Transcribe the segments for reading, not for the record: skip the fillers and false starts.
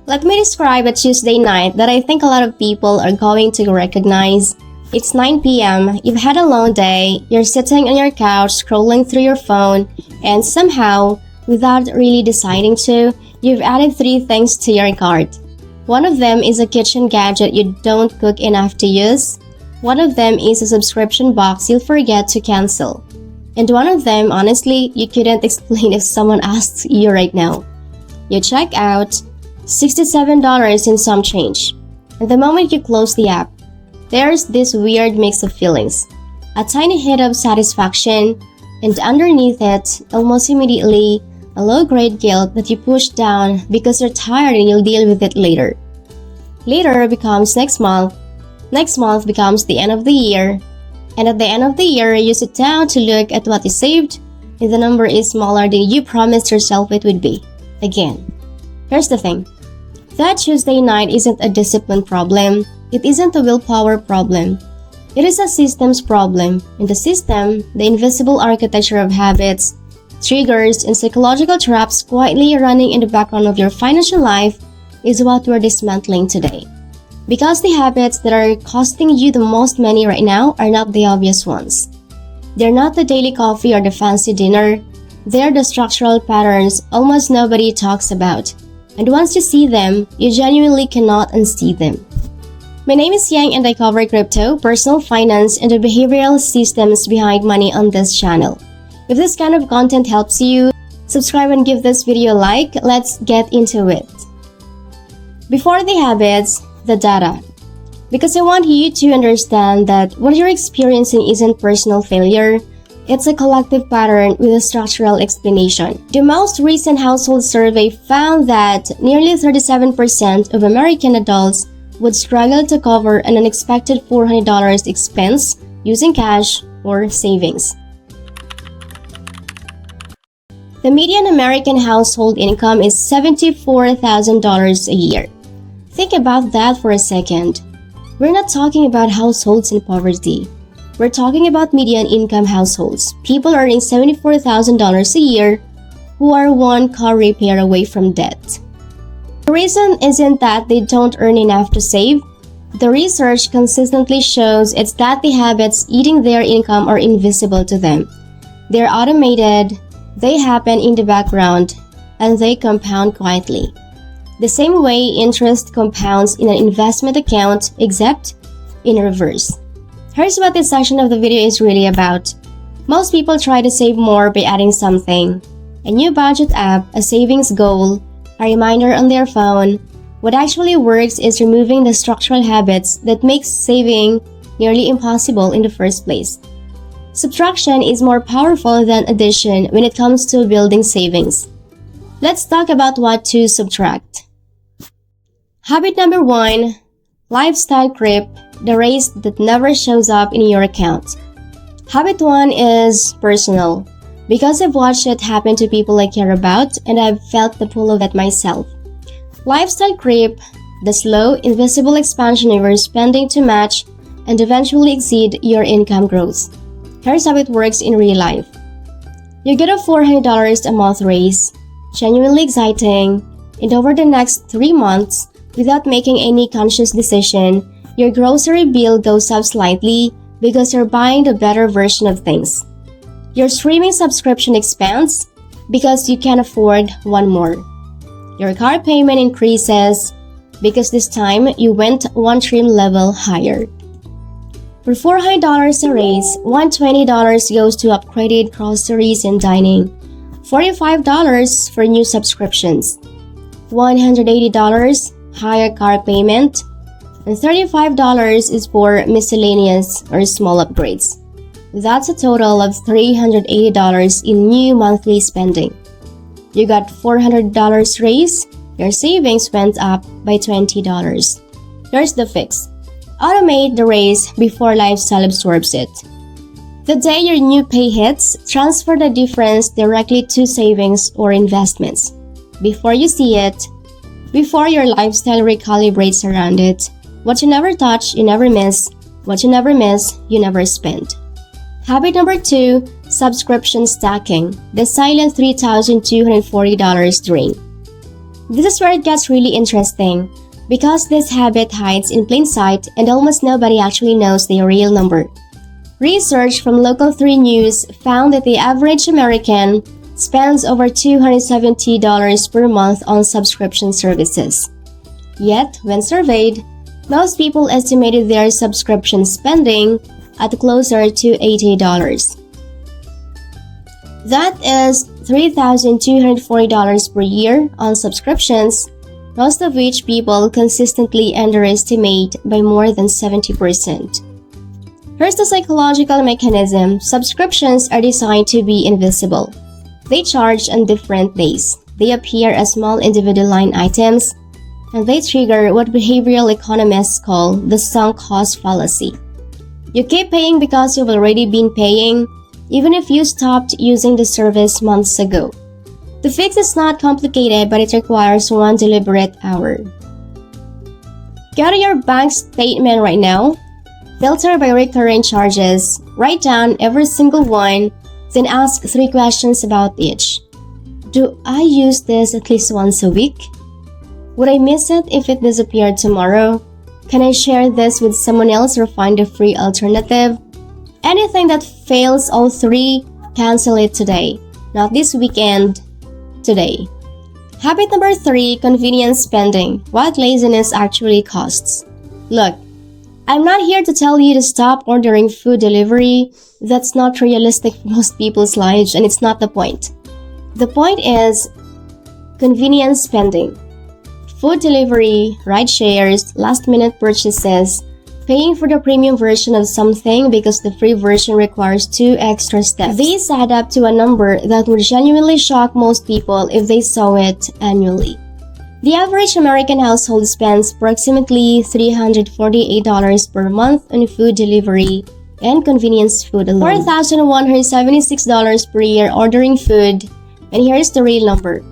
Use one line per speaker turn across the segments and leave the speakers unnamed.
Let me describe a Tuesday night that I think a lot of people are going to recognize. It's 9 p.m., you've had a long day, you're sitting on your couch scrolling through your phone, and somehow, without really deciding to, you've added 3 things to your cart. One of them is a kitchen gadget you don't cook enough to use. One of them is a subscription box you'll forget to cancel. And one of them, honestly, you couldn't explain if someone asked you right now. You check out, $67 in some change. And the moment you close the app, there's this weird mix of feelings. A tiny hit of satisfaction, and underneath it, almost immediately, a low-grade guilt that you push down because you're tired and you'll deal with it later. Later becomes next month becomes the end of the year, and at the end of the year, you sit down to look at what you saved, and the number is smaller than you promised yourself it would be. Again. Here's the thing. That Tuesday night isn't a discipline problem. It isn't a willpower problem. It is a systems problem. In the system, the invisible architecture of habits, triggers, and psychological traps quietly running in the background of your financial life is what we're dismantling today. Because the habits that are costing you the most money right now are not the obvious ones. They're not the daily coffee or the fancy dinner. They're the structural patterns almost nobody talks about. And once you see them, you genuinely cannot unsee them. My name is Yang and I cover crypto, personal finance, and the behavioral systems behind money on this channel. If this kind of content helps you, subscribe and give this video a like. Let's get into it. Before the habits, the data. Because I want you to understand that what you're experiencing isn't personal failure. It's a collective pattern with a structural explanation. The most recent household survey found that nearly 37% of American adults would struggle to cover an unexpected $400 expense using cash or savings. The median American household income is $74,000 a year. Think about that for a second. We're not talking about households in poverty. We're talking about median income households, people earning $74,000 a year who are one car repair away from debt. The reason isn't that they don't earn enough to save. The research consistently shows it's that the habits eating their income are invisible to them. They're automated, they happen in the background, and they compound quietly. The same way interest compounds in an investment account, except in reverse. Here's what this section of the video is really about. Most people try to save more by adding something. A new budget app, a savings goal, a reminder on their phone. What actually works is removing the structural habits that makes saving nearly impossible in the first place. Subtraction is more powerful than addition when it comes to building savings. Let's talk about what to subtract. Habit number 1, lifestyle creep, the race that never shows up in your account. Habit 1 is personal, because I've watched it happen to people I care about and I've felt the pull of it myself. Lifestyle creep, the slow, invisible expansion of your spending to match and eventually exceed your income growth. Here's how it works in real life. You get a $400 a month raise, genuinely exciting, and over the next 3 months, without making any conscious decision, your grocery bill goes up slightly because you're buying the better version of things. Your streaming subscription expands because you can afford one more. Your car payment increases because this time you went one trim level higher. For $400 a raise, $120 goes to upgraded groceries and dining, $45 for new subscriptions, $180 higher car payment, and $35 is for miscellaneous or small upgrades. That's a total of $380 in new monthly spending. You got $400 raise, your savings went up by $20. Here's the fix. Automate the raise before lifestyle absorbs it. The day your new pay hits, transfer the difference directly to savings or investments. Before you see it, before your lifestyle recalibrates around it, what you never touch, you never miss. What you never miss, you never spend. Habit number 2, subscription stacking, the silent $3,240 drain. This is where it gets really interesting, because this habit hides in plain sight and almost nobody actually knows the real number. Research from Local 3 News found that the average American spends over $270 per month on subscription services. Yet, when surveyed, most people estimated their subscription spending at closer to $80. That is $3,240 per year on subscriptions, most of which people consistently underestimate by more than 70%. Here's the psychological mechanism. Subscriptions are designed to be invisible. They charge on different days. They appear as small individual line items, and they trigger what behavioral economists call the sunk cost fallacy. You keep paying because you've already been paying, even if you stopped using the service months ago. The fix is not complicated, but it requires one deliberate hour. Go to your bank statement right now, filter by recurring charges, write down every single one, then ask 3 questions about each. Do I use this at least once a week? Would I miss it if it disappeared tomorrow? Can I share this with someone else or find a free alternative? Anything that fails all 3, cancel it today. Not this weekend, today. Habit number 3, convenience spending. What laziness actually costs. Look, I'm not here to tell you to stop ordering food delivery. That's not realistic for most people's lives, and it's not the point. The point is convenience spending. Food delivery, ride shares, last-minute purchases, paying for the premium version of something because the free version requires 2 extra steps. These add up to a number that would genuinely shock most people if they saw it annually. The average American household spends approximately $348 per month on food delivery and convenience food alone. $4,176 per year ordering food, and here's the real number.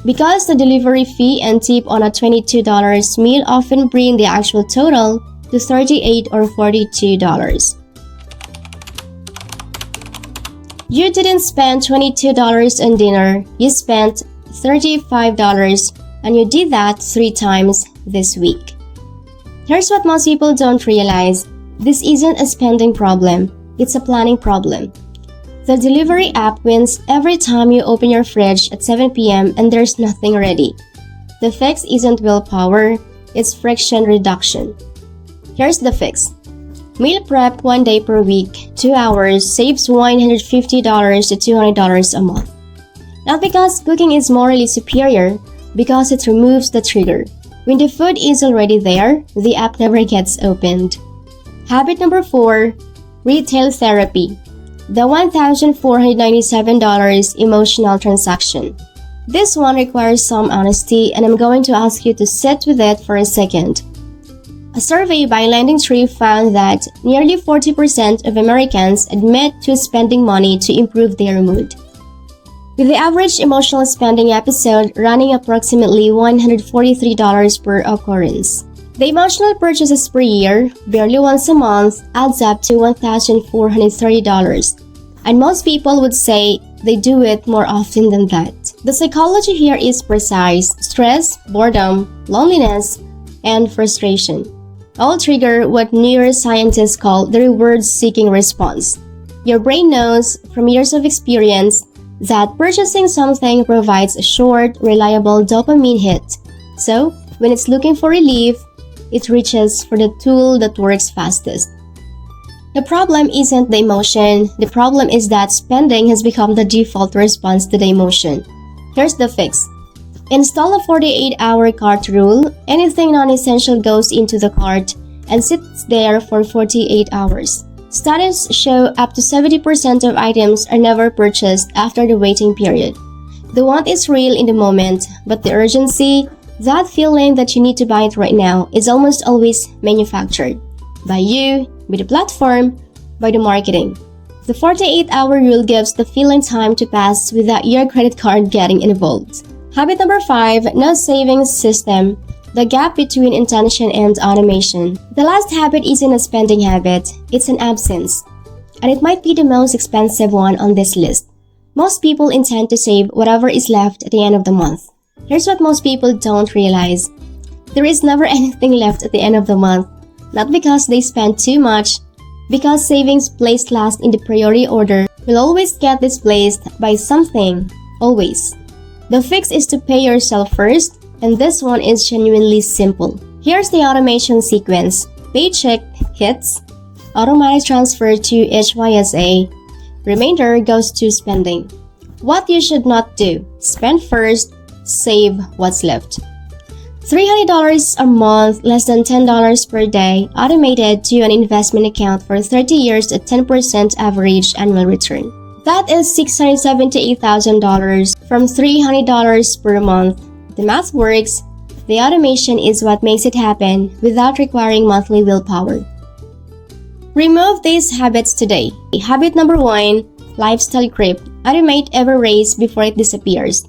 Because the delivery fee and tip on a $22 meal often bring the actual total to $38 or $42. You didn't spend $22 on dinner, you spent $35, and you did that 3 times this week. Here's what most people don't realize. This isn't a spending problem, it's a planning problem. The delivery app wins every time you open your fridge at 7 p.m. and there's nothing ready. The fix isn't willpower, it's friction reduction. Here's the fix. Meal prep 1 day per week, 2 hours, saves $150 to $200 a month. Not because cooking is morally superior, because it removes the trigger. When the food is already there, the app never gets opened. Habit number 4, retail therapy. The $1,497 emotional transaction. This one requires some honesty, and I'm going to ask you to sit with it for a second. A survey by LendingTree found that nearly 40% of Americans admit to spending money to improve their mood, with the average emotional spending episode running approximately $143 per occurrence. The emotional purchases per year, barely once a month, adds up to $1,430, and most people would say they do it more often than that. The psychology here is precise. Stress, boredom, loneliness, and frustration all trigger what neuroscientists call the reward-seeking response. Your brain knows, from years of experience, that purchasing something provides a short, reliable dopamine hit. So, when it's looking for relief, it reaches for the tool that works fastest. The problem isn't the emotion. The problem is that spending has become the default response to the emotion. Here's the fix. Install a 48-hour cart rule. Anything non-essential goes into the cart and sits there for 48 hours. Studies show up to 70% of items are never purchased after the waiting period. The want is real in the moment, but the urgency, that feeling that you need to buy it right now, is almost always manufactured. By you, by the platform, by the marketing. The 48-hour rule gives the feeling time to pass without your credit card getting involved. Habit number 5, no savings system. The gap between intention and automation. The last habit isn't a spending habit, it's an absence. And it might be the most expensive one on this list. Most people intend to save whatever is left at the end of the month. Here's what most people don't realize. There is never anything left at the end of the month. Not because they spend too much, because savings placed last in the priority order will always get displaced by something. Always. The fix is to pay yourself first, and this one is genuinely simple. Here's the automation sequence. Paycheck hits, automatic transfer to HYSA, remainder goes to spending. What you should not do: spend first, save what's left. $300 a month, less than $10 per day, automated to an investment account for 30 years at 10% average annual return. That is $678,000 from $300 per month. The math works. The automation is what makes it happen without requiring monthly willpower. Remove these habits today. Habit number 1, lifestyle creep. Automate every raise before it disappears.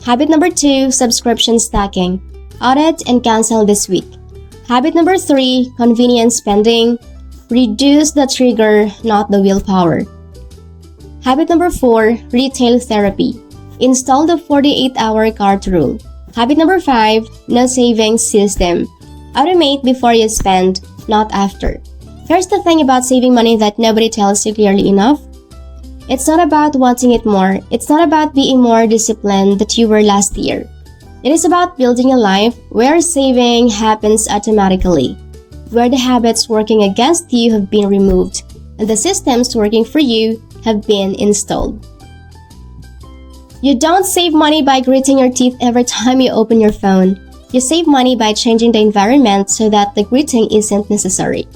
Habit number 2, subscription stacking. Audit and cancel this week. Habit number 3, convenient spending. Reduce the trigger, not the willpower. Habit number 4, retail therapy. Install the 48-hour cart rule. Habit number 5, no savings system. Automate before you spend, not after. Here's the thing about saving money that nobody tells you clearly enough. It's not about wanting it more. It's not about being more disciplined than you were last year. It is about building a life where saving happens automatically, where the habits working against you have been removed, and the systems working for you have been installed. You don't save money by gritting your teeth every time you open your phone. You save money by changing the environment so that the gritting isn't necessary.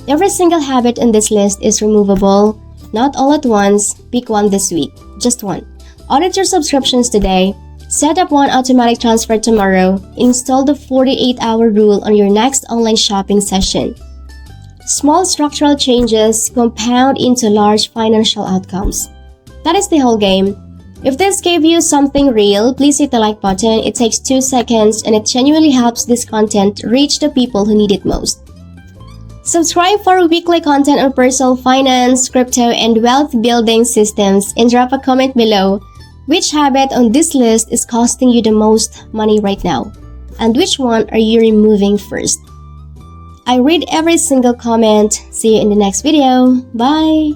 Every single habit in this list is removable, not all at once. Pick one this week, just one. Audit your subscriptions today. Set up one automatic transfer tomorrow. Install the 48-hour rule on your next online shopping session. Small structural changes compound into large financial outcomes. That is the whole game. If this gave you something real, please hit the like button. It takes 2 seconds and it genuinely helps this content reach the people who need it most. Subscribe for weekly content on personal finance, crypto, and wealth building systems, and drop a comment below. Which habit on this list is costing you the most money right now? And which one are you removing first? I read every single comment. See you in the next video. Bye!